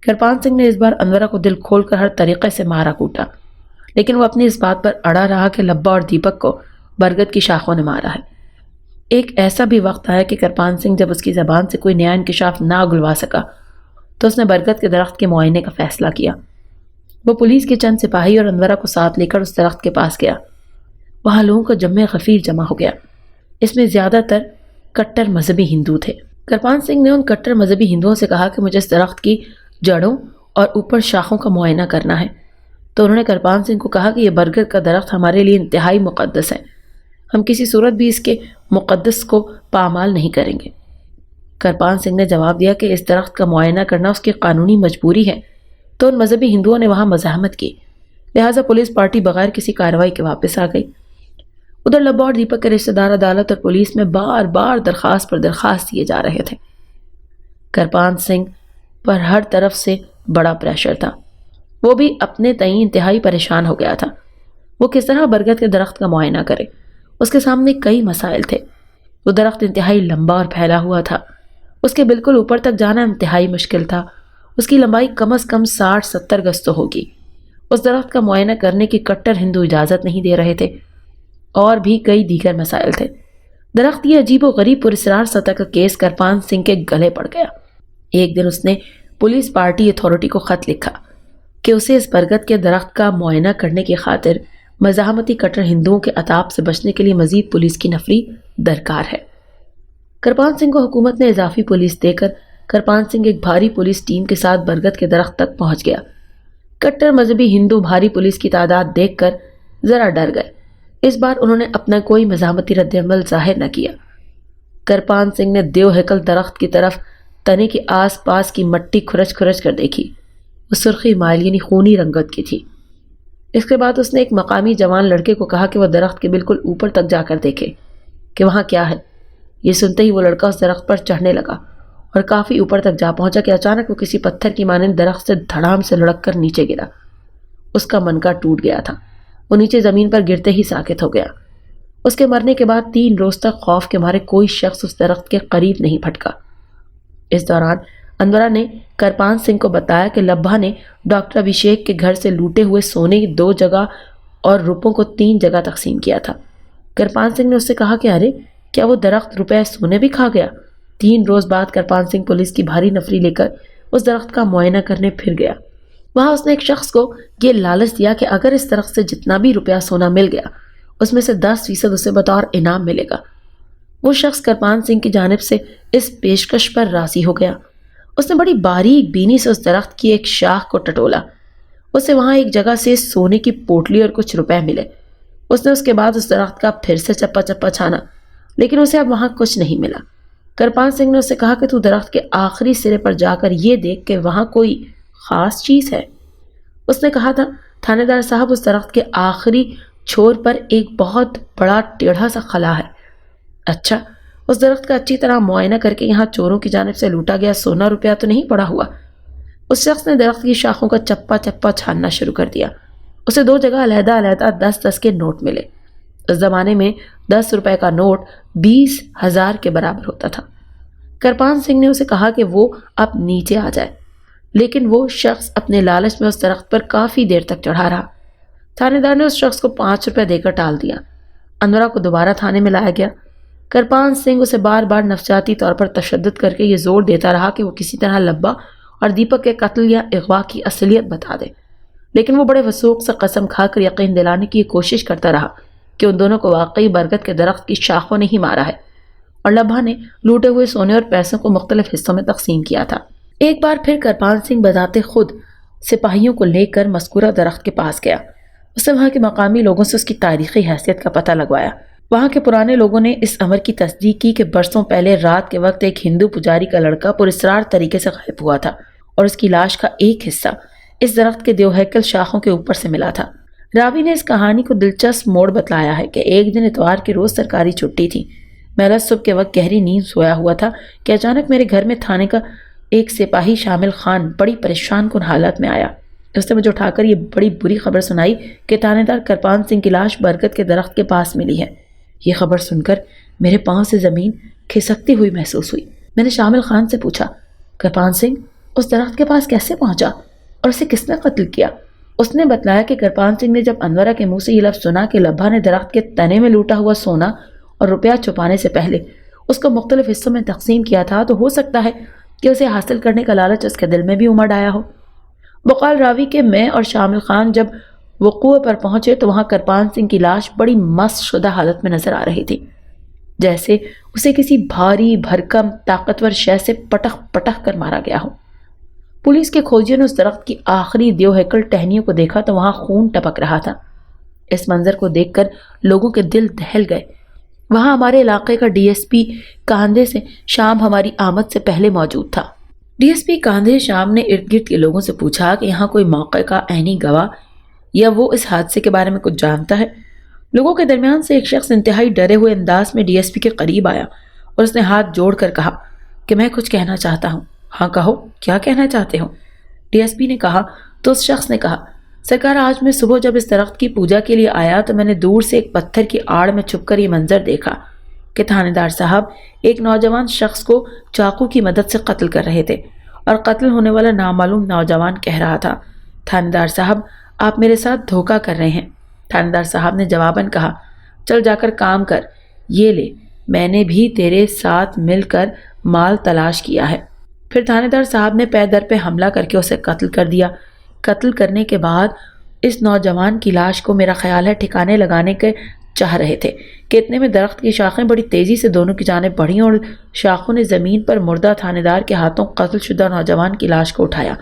کرپان سنگھ نے اس بار انورا کو دل کھول کر ہر طریقے سے مارا کوٹا، لیکن وہ اپنی اس بات پر اڑا رہا کہ لبا اور دیپک کو برگد کی شاخوں نے مارا ہے۔ ایک ایسا بھی وقت آیا کہ کرپان سنگھ جب اس کی زبان سے کوئی نیا انکشاف نہ اگلوا سکا تو اس نے برگد کے درخت کے معائنے کا فیصلہ کیا۔ وہ پولیس کے چند سپاہی اور انورا کو ساتھ لے کر اس درخت کے پاس گیا۔ وہاں لوگوں کا جمع غفیر جمع ہو گیا۔ اس میں زیادہ تر کٹر مذہبی ہندو تھے۔ کرپان سنگھ نے ان کٹر مذہبی ہندوؤں سے کہا کہ مجھے اس درخت کی جڑوں اور اوپر شاخوں کا معائنہ کرنا ہے، تو انہوں نے کرپان سنگھ کو کہا کہ یہ برگد کا درخت ہمارے لیے انتہائی مقدس ہے، ہم کسی صورت بھی اس کے مقدس کو پامال نہیں کریں گے۔ کرپان سنگھ نے جواب دیا کہ اس درخت کا معائنہ کرنا اس کی قانونی مجبوری ہے، تو ان مذہبی ہندوؤں نے وہاں مزاحمت کی، لہٰذا پولیس پارٹی بغیر کسی کارروائی کے واپس آ گئی۔ ادھر لبا اور دیپک کے رشتہ دار عدالت اور پولیس میں بار بار درخواست پر درخواست دیے جا رہے تھے۔ کرپان سنگھ پر ہر طرف سے بڑا پریشر تھا۔ وہ بھی اپنے تئیں انتہائی پریشان ہو گیا تھا۔ وہ کس طرح برگد کے درخت کا معائنہ کرے؟ اس کے سامنے کئی مسائل تھے۔ وہ درخت انتہائی لمبا اور پھیلا ہوا تھا۔ اس کے بالکل اوپر تک جانا انتہائی مشکل تھا۔ اس کی لمبائی کم از کم 60-70 گز تو ہوگی۔ اس درخت کا معائنہ کرنے کی کٹر ہندو اجازت نہیں دے رہے تھے، اور بھی کئی دیگر مسائل تھے۔ درخت یہ عجیب و غریب پراسرار سطح کا کیس کرپان سنگھ کے گلے پڑ گیا۔ ایک دن اس نے پولیس پارٹی اتھارٹی کو خط لکھا کہ اسے اس برگد کے درخت کا معائنہ کرنے کی خاطر مزاحمتی کٹر ہندوؤں کے عطاب سے بچنے کے لیے مزید پولیس کی نفری درکار ہے۔ کرپان سنگھ کو حکومت نے اضافی پولیس دے کر کرپان سنگھ ایک بھاری پولیس ٹیم کے ساتھ برگد کے درخت تک پہنچ گیا۔ کٹر مذہبی ہندو بھاری پولیس کی تعداد دیکھ کر ذرا ڈر گئے۔ اس بار انہوں نے اپنا کوئی مزاحمتی رد عمل ظاہر نہ کیا۔ کرپان سنگھ نے دیو ہیکل درخت کی طرف تنے کے آس پاس کی مٹی کھرچ کھرچ کر دیکھی۔ وہ سرخی مائل یعنی خونی رنگت کی تھی۔ اس کے بعد اس نے ایک مقامی جوان لڑکے کو کہا کہ وہ درخت کے بالکل اوپر تک جا کر دیکھے کہ وہاں کیا ہے۔ یہ سنتے ہی وہ لڑکا اس درخت پر چڑھنے لگا اور کافی اوپر تک جا پہنچا کہ اچانک وہ کسی پتھر کی مانند درخت سے دھڑام سے لڑک کر نیچے گرا۔ اس کا منکا ٹوٹ گیا تھا۔ وہ نیچے زمین پر گرتے ہی ساکت ہو گیا۔ اس کے مرنے کے بعد 3 روز تک خوف کے مارے کوئی شخص اس درخت کے قریب نہیں پھٹکا۔ اس دوران انورا نے کرپان سنگھ کو بتایا کہ لبھا نے ڈاکٹر ابھیشیک کے گھر سے لوٹے ہوئے سونے 2 جگہ اور روپوں کو 3 جگہ تقسیم کیا تھا۔ کرپان سنگھ نے اس سے کہا کہ ارے کیا وہ درخت روپے سونے بھی کھا گیا؟ 3 روز بعد کرپان سنگھ پولیس کی بھاری نفری لے کر اس درخت کا معائنہ کرنے پھر گیا۔ وہاں اس نے ایک شخص کو یہ لالچ دیا کہ اگر اس درخت سے جتنا بھی روپیہ سونا مل گیا اس میں سے 10% اسے بطور انعام ملے گا۔ وہ شخص کرپان سنگھ کی جانب سے اس پیشکش پر راضی ہو گیا۔ اس نے بڑی باریک بینی سے اس درخت کی ایک شاخ کو ٹٹولا۔ اسے وہاں ایک جگہ سے سونے کی پوٹلی اور کچھ روپے ملے۔ اس نے اس کے بعد اس درخت کا پھر سے چپا چپا چھانا، لیکن اسے اب وہاں کچھ نہیں ملا۔ کرپان سنگھ نے اس سے کہا کہ تو درخت کے آخری سرے پر جا کر یہ دیکھ کہ وہاں کوئی خاص چیز ہے۔ اس نے کہا تھا تھانے دار صاحب اس درخت کے آخری چھور پر ایک بہت بڑا ٹیڑھا سا خلا ہے۔ اچھا، اس درخت کا اچھی طرح معائنہ کر کے یہاں چوروں کی جانب سے لوٹا گیا سونا روپیہ تو نہیں پڑا ہوا؟ اس شخص نے درخت کی شاخوں کا چپا چپا چھاننا شروع کر دیا۔ اسے 2 جگہ علیحدہ علیحدہ 10-10 کے نوٹ ملے۔ اس زمانے میں 10 روپے کا نوٹ 20,000 کے برابر ہوتا تھا۔ کرپان سنگھ نے اسے کہا کہ وہ اب نیچے آ جائے، لیکن وہ شخص اپنے لالچ میں اس درخت پر کافی دیر تک چڑھا رہا۔ تھانے دار نے اس شخص کو 5 روپے دے کر ٹال دیا۔ انورا کو دوبارہ تھانے میں لایا گیا۔ کرپان سنگھ اسے بار بار نفسیاتی طور پر تشدد کر کے یہ زور دیتا رہا کہ وہ کسی طرح لبا اور دیپک کے قتل یا اغوا کی اصلیت بتا دے، لیکن وہ بڑے وثوق سے قسم کھا کر یقین دلانے کی کوشش کرتا رہا کہ ان دونوں کو واقعی برگد کے درخت کی شاخوں نے ہی مارا ہے اور لبھا نے لوٹے ہوئے سونے اور پیسوں کو مختلف حصوں میں تقسیم کیا تھا۔ ایک بار پھر کرپان سنگھ بذات خود سپاہیوں کو لے کر مذکورہ درخت کے پاس گیا۔ اس نے وہاں کے مقامی لوگوں سے اس کی تاریخی حیثیت کا پتہ لگوایا۔ وہاں کے پرانے لوگوں نے اس امر کی تصدیق کی کہ برسوں پہلے رات کے وقت ایک ہندو پجاری کا لڑکا پراسرار طریقے سے غائب ہوا تھا اور اس کی لاش کا ایک حصہ اس درخت کے دیوہیکل شاخوں کے اوپر سے ملا تھا۔ راوی نے اس کہانی کو دلچسپ موڑ بتلایا ہے کہ ایک دن اتوار کے روز سرکاری چھٹی تھی۔ میں صبح کے وقت گہری نیند سویا ہوا تھا کہ اچانک میرے گھر میں تھانے کا ایک سپاہی شامل خان بڑی پریشان کن حالت میں آیا۔ اس نے مجھے اٹھا کر یہ بڑی بری خبر سنائی کہ تھانے دار کرپان سنگھ کی لاش برگد کے درخت کے پاس ملی ہے۔ یہ خبر سن کر میرے پاؤں سے زمین کھسکتی ہوئی محسوس ہوئی۔ میں نے شامل خان سے پوچھا، کرپان سنگھ اس درخت کے پاس کیسے پہنچا اور اسے کس نے قتل کیا؟ اس نے بتلایا کہ کرپان سنگھ نے جب انورا کے منہ سے یہ لفظ سنا کہ لبھا نے درخت کے تنے میں لوٹا ہوا سونا اور روپیہ چھپانے سے پہلے اس کو مختلف حصوں میں تقسیم کیا تھا، تو ہو سکتا ہے کہ اسے حاصل کرنے کا لالچ اس کے دل میں بھی امڑ آیا ہو۔ بقال راوی کے میں اور شامل خان جب وقوع پر پہنچے تو وہاں کرپان سنگھ کی لاش بڑی مست شدہ حالت میں نظر آ رہی تھی، جیسے اسے کسی بھاری بھرکم طاقتور شے سے پٹخ پٹخ کر مارا گیا ہو۔ پولیس کے کھوجیوں نے اس درخت کی آخری دیوہیکل ٹہنیوں کو دیکھا تو وہاں خون ٹپک رہا تھا۔ اس منظر کو دیکھ کر لوگوں کے دل دہل گئے۔ وہاں ہمارے علاقے کا ڈی ایس پی کاندھے سے شام ہماری آمد سے پہلے موجود تھا۔ ڈی ایس پی کاندھے شام نے ارد گرد کے لوگوں سے پوچھا کہ یہاں کوئی موقع کا عینی گواہ یا وہ اس حادثے کے بارے میں کچھ جانتا ہے۔ لوگوں کے درمیان سے ایک شخص انتہائی ڈرے ہوئے انداز میں ڈی ایس پی کے قریب آیا اور اس نے ہاتھ جوڑ کر کہا کہ میں کچھ کہنا چاہتا ہوں۔ ہاں کہو، کیا کہنا چاہتے ہو؟ ڈی ایس پی نے کہا تو اس شخص نے کہا، سرکار آج میں صبح جب اس درخت کی پوجا کے لیے آیا تو میں نے دور سے ایک پتھر کی آڑ میں چھپ کر یہ منظر دیکھا کہ تھانے دار صاحب ایک نوجوان شخص کو چاقو کی مدد سے قتل کر رہے تھے اور قتل ہونے والا نامعلوم نوجوان کہہ رہا تھا، تھانے دار صاحب آپ میرے ساتھ دھوکہ کر رہے ہیں۔ تھانے دار صاحب نے جواباً کہا، چل جا کر کام کر، یہ لے میں نے بھی تیرے ساتھ مل کر مال تلاش کیا ہے۔ پھر تھانے دار صاحب نے پے در پہ حملہ کر کے اسے قتل کر دیا۔ قتل کرنے کے بعد اس نوجوان کی لاش کو میرا خیال ہے ٹھکانے لگانے کے چاہ رہے تھے کہ اتنے میں درخت کی شاخیں بڑی تیزی سے دونوں کی جانب بڑھیں اور شاخوں نے زمین پر مردہ تھانے دار کے ہاتھوں قتل شدہ نوجوان کی لاش کو اٹھایا،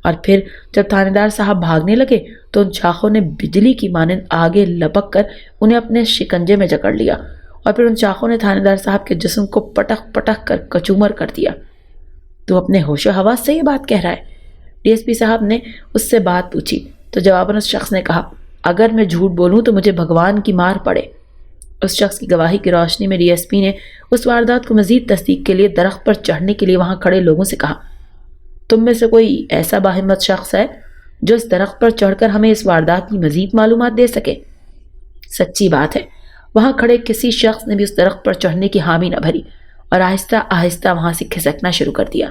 اور پھر جب تھانے دار صاحب بھاگنے لگے تو ان شاخوں نے بجلی کی مانند آگے لپک کر انہیں اپنے شکنجے میں جکڑ لیا، اور پھر ان شاخوں نے تھانے دار صاحب کے جسم کو پٹخ پٹخ کر کچومر کر دیا۔ تو اپنے ہوش و حواس سے یہ بات کہہ رہا ہے؟ ڈی ایس پی صاحب نے اس سے بات پوچھی تو جواباً اس شخص نے کہا، اگر میں جھوٹ بولوں تو مجھے بھگوان کی مار پڑے۔ اس شخص کی گواہی کی روشنی میں ڈی ایس پی نے اس واردات کو مزید تصدیق کے لیے درخت پر چڑھنے کے لیے وہاں کھڑے لوگوں سے کہا، تم میں سے کوئی ایسا باہمت شخص ہے جو اس درخت پر چڑھ کر ہمیں اس واردات کی مزید معلومات دے سکے؟ سچی بات ہے، وہاں کھڑے کسی شخص نے بھی اس درخت پر چڑھنے کی حامی نہ بھری اور آہستہ آہستہ وہاں سے کھسکنا شروع کر دیا۔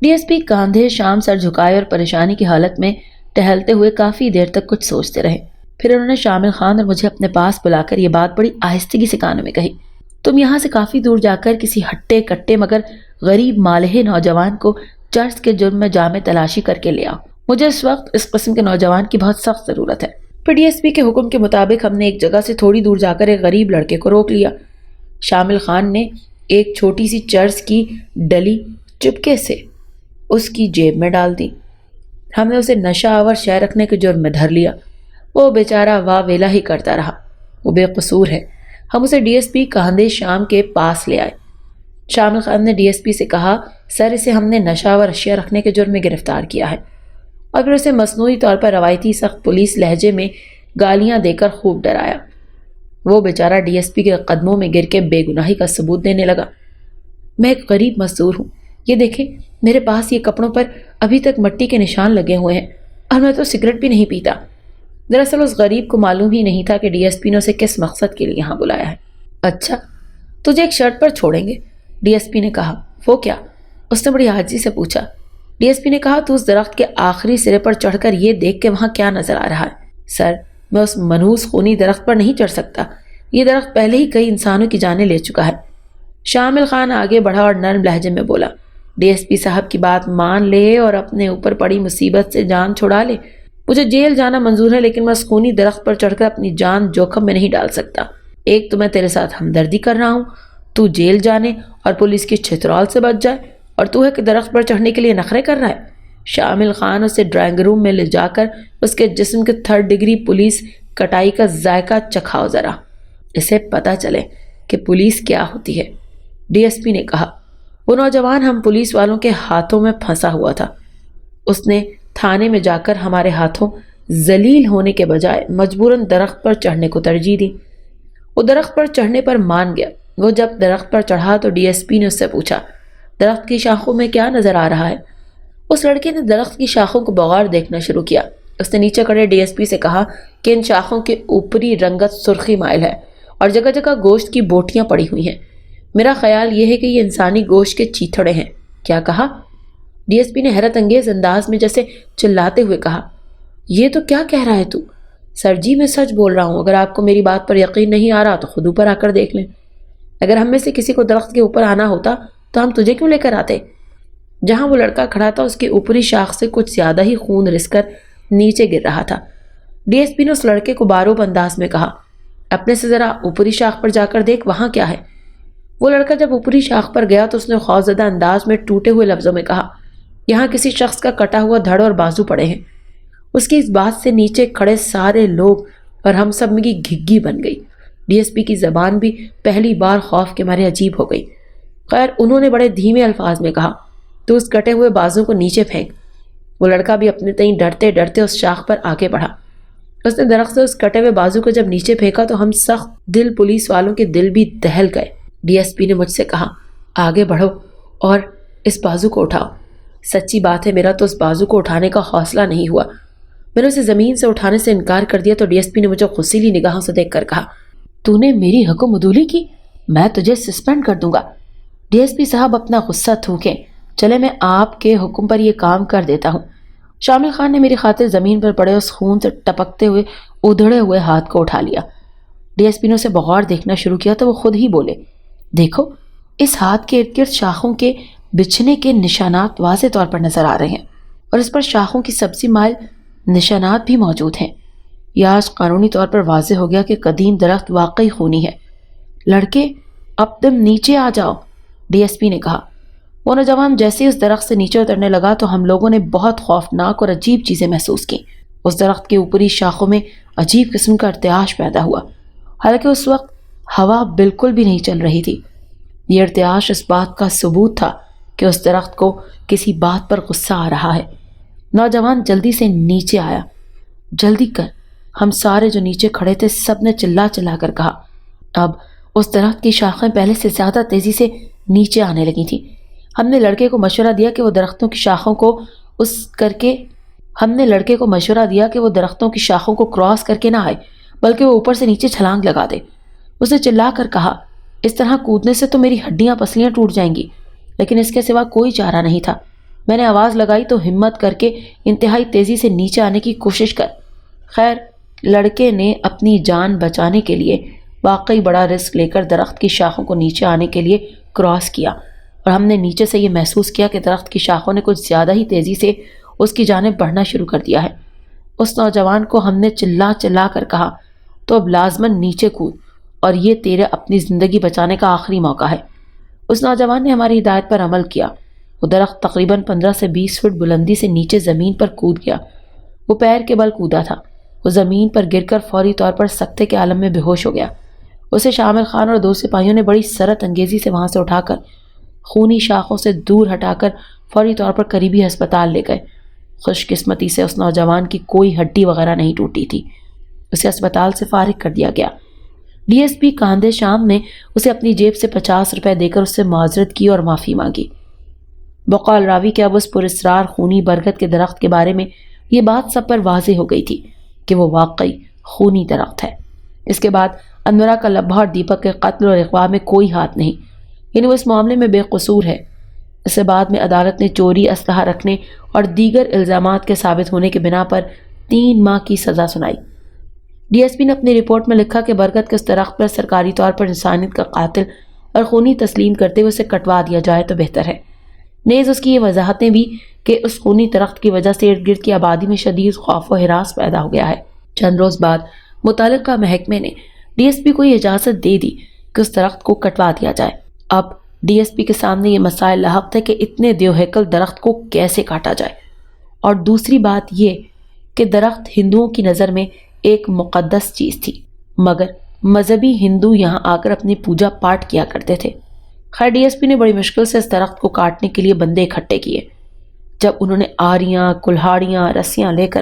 ڈی ایس پی کاندھے شام سر جھکائے اور پریشانی کی حالت میں ٹہلتے ہوئے کافی دیر تک کچھ سوچتے رہے۔ پھر انہوں نے شامل خان اور مجھے اپنے پاس بلا کر یہ بات بڑی آہستگی سے کانوں میں کہی، تم یہاں سے کافی دور جا کر کسی ہٹے کٹے مگر غریب مالح نوجوان کو چرس کے جرم میں جامع تلاشی کر کے لے آؤ، مجھے اس وقت اس قسم کے نوجوان کی بہت سخت ضرورت ہے۔ پھر ڈی ایس پی کے حکم کے مطابق ہم نے ایک جگہ سے تھوڑی دور جا کر ایک غریب لڑکے کو روک لیا۔ شامل خان نے ایک چھوٹی سی چرس کی ڈلی چپکے سے اس کی جیب میں ڈال دی۔ ہم نے اسے نشہ آور شے رکھنے کے جرم میں دھر لیا۔ وہ بیچارہ واہ ویلا ہی کرتا رہا، وہ بے قصور ہے۔ ہم اسے ڈی ایس پی کاندھے شام کے پاس لے آئے۔ شامل خان نے ڈی ایس پی سے کہا، سر اسے ہم نے نشہ آور اشیاء رکھنے کے جرم میں گرفتار کیا ہے، اور پھر اسے مصنوعی طور پر روایتی سخت پولیس لہجے میں گالیاں دے کر خوب ڈرایا۔ وہ بیچارہ ڈی ایس پی کے قدموں میں گر کے بے گناہی کا ثبوت دینے لگا۔ میں ایک غریب مزدور ہوں، یہ دیکھیں میرے پاس یہ کپڑوں پر ابھی تک مٹی کے نشان لگے ہوئے ہیں، اور میں تو سگریٹ بھی نہیں پیتا۔ دراصل اس غریب کو معلوم ہی نہیں تھا کہ ڈی ایس پی نے اسے کس مقصد کے لیے یہاں بلایا ہے۔ اچھا، تجھے ایک شرط پر چھوڑیں گے، ڈی ایس پی نے کہا۔ وہ کیا؟ اس نے بڑی عاجزی سے پوچھا۔ ڈی ایس پی نے کہا، تو اس درخت کے آخری سرے پر چڑھ کر یہ دیکھ کہ وہاں کیا نظر آ رہا ہے۔ سر، میں اس منحوس خونی درخت پر نہیں چڑھ سکتا، یہ درخت پہلے ہی کئی انسانوں کی جانیں لے چکا ہے۔ شامل خان آگے بڑھا اور نرم لہجے میں بولا، ڈی ایس پی صاحب کی بات مان لے اور اپنے اوپر پڑی مصیبت سے جان چھڑا لے۔ مجھے جیل جانا منظور ہے، لیکن میں اس خونی درخت پر چڑھ کر اپنی جان جوخم میں نہیں ڈال سکتا۔ ایک تو میں تیرے ساتھ ہمدردی کر رہا ہوں، تو جیل جانے اور پولیس کی چھترال سے بچ جائے، اور تو ہے کہ درخت پر چڑھنے کے لیے نخرے کر رہا ہے۔ شامل خان اسے ڈرائنگ روم میں لے جا کر اس کے جسم کے 3rd ڈگری پولیس کٹائی کا ذائقہ چکھاؤ ذرا، اسے پتہ چلے کہ پولیس کیا ہوتی ہے۔ ڈی ایس پی نے کہا، وہ نوجوان ہم پولیس والوں کے ہاتھوں میں پھنسا ہوا تھا، اس نے تھانے میں جا کر ہمارے ہاتھوں ذلیل ہونے کے بجائے مجبوراً درخت پر چڑھنے کو ترجیح دی۔ وہ درخت پر چڑھنے پر مان گیا۔ وہ جب درخت پر چڑھا تو ڈی ایس پی نے اس سے پوچھا، درخت کی شاخوں میں کیا نظر آ رہا ہے؟ اس لڑکے نے درخت کی شاخوں کو بغور دیکھنا شروع کیا۔ اس نے نیچے کھڑے ڈی ایس پی سے کہا کہ ان شاخوں کے اوپری رنگت سرخی مائل ہے اور جگہ جگہ گوشت کی بوٹیاں پڑی ہوئی ہیں۔ میرا خیال یہ ہے کہ یہ انسانی گوشت کے چیتھڑے ہیں۔ کیا کہا؟ ڈی ایس پی نے حیرت انگیز انداز میں جیسے چلاتے ہوئے کہا، یہ تو کیا کہہ رہا ہے تو؟ سر جی میں سچ بول رہا ہوں، اگر آپ کو میری بات پر یقین نہیں آ رہا تو خود اوپر آ کر دیکھ لیں۔ اگر ہم میں سے کسی کو درخت کے اوپر آنا ہوتا تو ہم تجھے کیوں لے کر آتے؟ جہاں وہ لڑکا کھڑا تھا اس کی اوپری شاخ سے کچھ زیادہ ہی خون رس کر نیچے گر رہا تھا۔ ڈی ایس پی نے اس لڑکے کو باروب انداز میں کہا، اپنے سے ذرا اوپری شاخ پر جا کر دیکھ وہاں کیا ہے۔ وہ لڑکا جب اوپری شاخ پر گیا تو اس نے خوفزدہ انداز میں ٹوٹے ہوئے لفظوں میں کہا، یہاں کسی شخص کا کٹا ہوا دھڑ اور بازو پڑے ہیں۔ اس کی اس بات سے نیچے کھڑے سارے لوگ اور ہم سب میں کی گھگی بن گئی۔ ڈی ایس پی کی زبان بھی پہلی بار خوف کے مارے عجیب ہو گئی۔ خیر انہوں نے بڑے دھیمے الفاظ میں کہا، تو اس کٹے ہوئے بازو کو نیچے پھینک۔ وہ لڑکا بھی اپنے تئیں ڈرتے ڈرتے اس شاخ پر آگے بڑھا۔ اس نے درخت سے اس کٹے ہوئے بازو کو جب نیچے پھینکا تو ہم سخت دل پولیس والوں کے دل بھی دہل گئے۔ ڈی ایس پی نے مجھ سے کہا، آگے بڑھو اور اس بازو کو اٹھاؤ۔ سچی بات ہے میرا تو اس بازو کو اٹھانے کا حوصلہ نہیں ہوا۔ میں نے اسے زمین سے اٹھانے سے انکار کر دیا تو ڈی ایس پی نے مجھے غصیلی نگاہوں سے دیکھ کر کہا، تو نے میری حکم عدولی کی، میں تجھے سسپینڈ کر دوں گا۔ ڈی ایس پی صاحب اپنا غصہ تھوکیں، چلے میں آپ کے حکم پر یہ کام کر دیتا ہوں۔ شامل خان نے میری خاطر زمین پر پڑے اس خون سے ٹپکتے ہوئے ادھڑے ہوئے ہاتھ کو اٹھا لیا۔ ڈی ایس پی نے اسے بغور دیکھنا شروع کیا تو وہ خود ہی بولے، دیکھو اس ہاتھ کے ارد گرد شاخوں کے بچھنے کے نشانات واضح طور پر نظر آ رہے ہیں اور اس پر شاخوں کی سبزی مائل نشانات بھی موجود ہیں۔ یہ آج قانونی طور پر واضح ہو گیا کہ قدیم درخت واقعی خونی ہے۔ لڑکے اب تم نیچے آ جاؤ، ڈی ایس پی نے کہا۔ وہ نوجوان جیسے ہی اس درخت سے نیچے اترنے لگا تو ہم لوگوں نے بہت خوفناک اور عجیب چیزیں محسوس کی۔ اس درخت کے اوپری شاخوں میں عجیب قسم کا ارتعاش پیدا ہوا، حالانکہ اس وقت ہوا بالکل بھی نہیں چل رہی تھی۔ یہ ارتعاش اس بات کا ثبوت تھا کہ اس درخت کو کسی بات پر غصہ آ رہا ہے۔ نوجوان جلدی سے نیچے آیا۔ جلدی کر، ہم سارے جو نیچے کھڑے تھے سب نے چلا چلا کر کہا۔ اب اس درخت کی شاخیں پہلے سے زیادہ تیزی سے نیچے آنے لگی تھیں۔ ہم نے لڑکے کو مشورہ دیا کہ وہ درختوں کی شاخوں کی شاخوں کو کراس کر کے نہ آئے بلکہ وہ اوپر سے نیچے چھلانگ لگا دے۔ اس نے چلا کر کہا، اس طرح کودنے سے تو میری ہڈیاں پسلیاں ٹوٹ جائیں گی، لیکن اس کے سوا کوئی چارہ نہیں تھا۔ میں نے آواز لگائی تو ہمت کر کے انتہائی تیزی سے نیچے آنے کی کوشش کر۔ خیر لڑکے نے اپنی جان بچانے کے لیے واقعی بڑا رسک لے کر درخت کی شاخوں کو نیچے آنے کے لیے کراس کیا اور ہم نے نیچے سے یہ محسوس کیا کہ درخت کی شاخوں نے کچھ زیادہ ہی تیزی سے اس کی جانب بڑھنا شروع کر دیا ہے۔ اس نوجوان کو ہم نے چلا چلا کر کہا، تو اب لازماً نیچے کود اور یہ تیرے اپنی زندگی بچانے کا آخری موقع ہے۔ اس نوجوان نے ہماری ہدایت پر عمل کیا۔ وہ درخت تقریباً 15 سے 20 فٹ بلندی سے نیچے زمین پر کود گیا۔ وہ پیر کے بل کودا تھا۔ وہ زمین پر گر کر فوری طور پر سکتے کے عالم میں بے ہوش ہو گیا۔ اسے شامل خان اور 2 سپاہیوں نے بڑی سرت انگیزی سے وہاں سے اٹھا کر خونی شاخوں سے دور ہٹا کر فوری طور پر قریبی ہسپتال لے گئے۔ خوش قسمتی سے اس نوجوان کی کوئی ہڈی وغیرہ نہیں ٹوٹی تھی۔ اسے ہسپتال سے فارغ کر دیا گیا۔ ڈی ایس پی کاندے شام نے اسے اپنی جیب سے 50 روپے دے کر اس سے معذرت کی اور معافی مانگی۔ بقول راوی کہ اب اس پراسرار خونی برگد کے درخت کے بارے میں یہ بات سب پر واضح ہو گئی تھی کہ وہ واقعی خونی درخت ہے۔ اس کے بعد انورا کا لبھا اور دیپک کے قتل اور اغوا میں کوئی ہاتھ نہیں، یعنی وہ اس معاملے میں بے قصور ہے۔ اس کے بعد میں عدالت نے چوری، اسلحہ رکھنے اور دیگر الزامات کے ثابت ہونے کی بنا پر 3 ماہ کی سزا سنائی۔ ڈی ایس پی نے اپنی رپورٹ میں لکھا کہ برگد کے اس درخت پر سرکاری طور پر انسانیت کا قاتل اور خونی تسلیم کرتے ہوئے اسے کٹوا دیا جائے تو بہتر ہے۔ نیز اس کی یہ وضاحتیں بھی کہ اس خونی درخت کی وجہ سے ارد گرد کی آبادی میں شدید خوف و ہراس پیدا ہو گیا ہے۔ چند روز بعد متعلقہ محکمے نے ڈی ایس پی کو یہ اجازت دے دی کہ اس درخت کو کٹوا دیا جائے۔ اب ڈی ایس پی کے سامنے یہ مسائل لاحق تھے کہ اتنے دیوہیکل درخت کو کیسے کاٹا جائے، اور دوسری بات یہ کہ درخت ہندوؤں کی نظر میں ایک مقدس چیز تھی، مگر مذہبی ہندو یہاں آ کر اپنی پوجا پاٹ کیا کرتے تھے۔ خیر ڈی ایس پی نے بڑی مشکل سے اس درخت کو کاٹنے کے لیے بندے اکٹھے کیے۔ جب انہوں نے آریاں، کلہاڑیاں، رسیاں لے کر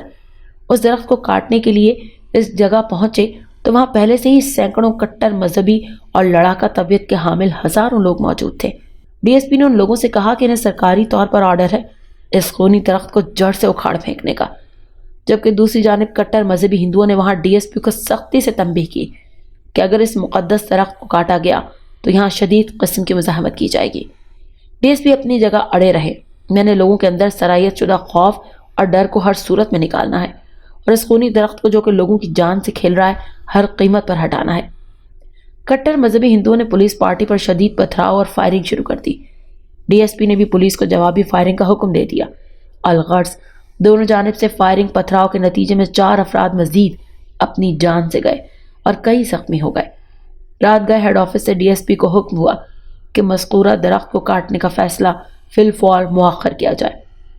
اس درخت کو کاٹنے کے لیے اس جگہ پہنچے تو وہاں پہلے سے ہی سینکڑوں کٹر مذہبی اور لڑاکا طبیعت کے حامل ہزاروں لوگ موجود تھے۔ ڈی ایس پی نے ان لوگوں سے کہا کہ انہیں سرکاری طور پر آرڈر ہے اس خونی درخت کو جڑ سے اکھاڑ پھینکنے کا، جبکہ دوسری جانب کٹر مذہبی ہندوؤں نے وہاں ڈی ایس پی کو سختی سے تنبیہ کی کہ اگر اس مقدس درخت کو کاٹا گیا تو یہاں شدید قسم کی مزاحمت کی جائے گی۔ ڈی ایس پی اپنی جگہ اڑے رہے۔ میں نے لوگوں کے اندر سرایت شدہ خوف اور ڈر کو ہر صورت میں نکالنا ہے اور اس خونی درخت کو جو کہ لوگوں کی جان سے کھیل رہا ہے ہر قیمت پر ہٹانا ہے۔ کٹر مذہبی ہندوؤں نے پولیس پارٹی پر شدید پتھراؤ اور فائرنگ شروع کر دی۔ ڈی ایس پی نے بھی پولیس کو جوابی فائرنگ کا حکم دے دیا۔ الغرض دونوں جانب سے فائرنگ پتھراؤ کے نتیجے میں 4 افراد مزید اپنی جان سے گئے اور کئی زخمی ہو گئے۔ رات گئے ہیڈ آفس سے ڈی ایس پی کو حکم ہوا کہ مذکورہ درخت کو کاٹنے کا فیصلہ فی الفور مؤخر کیا جائے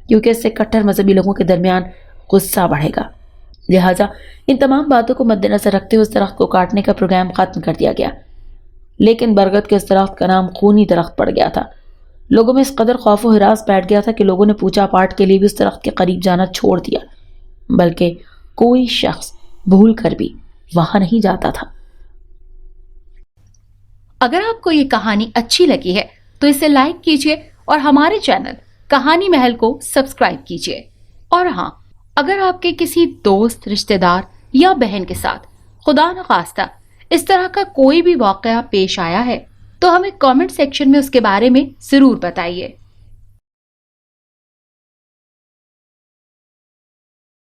کیونکہ اس سے کٹر مذہبی لوگوں کے درمیان غصہ بڑھے گا۔ لہٰذا ان تمام باتوں کو مد نظر رکھتے ہوئے اس درخت کو کاٹنے کا پروگرام ختم کر دیا گیا، لیکن برگد کے اس درخت کا نام خونی درخت پڑ گیا تھا۔ لوگوں میں اس قدر خوف و ہراس بیٹھ گیا تھا کہ لوگوں نے پوجا پاٹ کے لیے بھی اس درخت کے قریب جانا چھوڑ دیا، بلکہ کوئی شخص بھول کر بھی وہاں نہیں جاتا تھا۔ اگر آپ کو یہ کہانی اچھی لگی ہے تو اسے لائک کیجیے اور ہمارے چینل کہانی محل کو سبسکرائب کیجیے۔ اور ہاں، اگر آپ کے کسی دوست، رشتہ دار یا بہن کے ساتھ خدا نخواستہ اس طرح کا کوئی بھی واقعہ پیش آیا ہے تو ہمیں کامنٹ سیکشن میں اس کے بارے میں ضرور بتائیے۔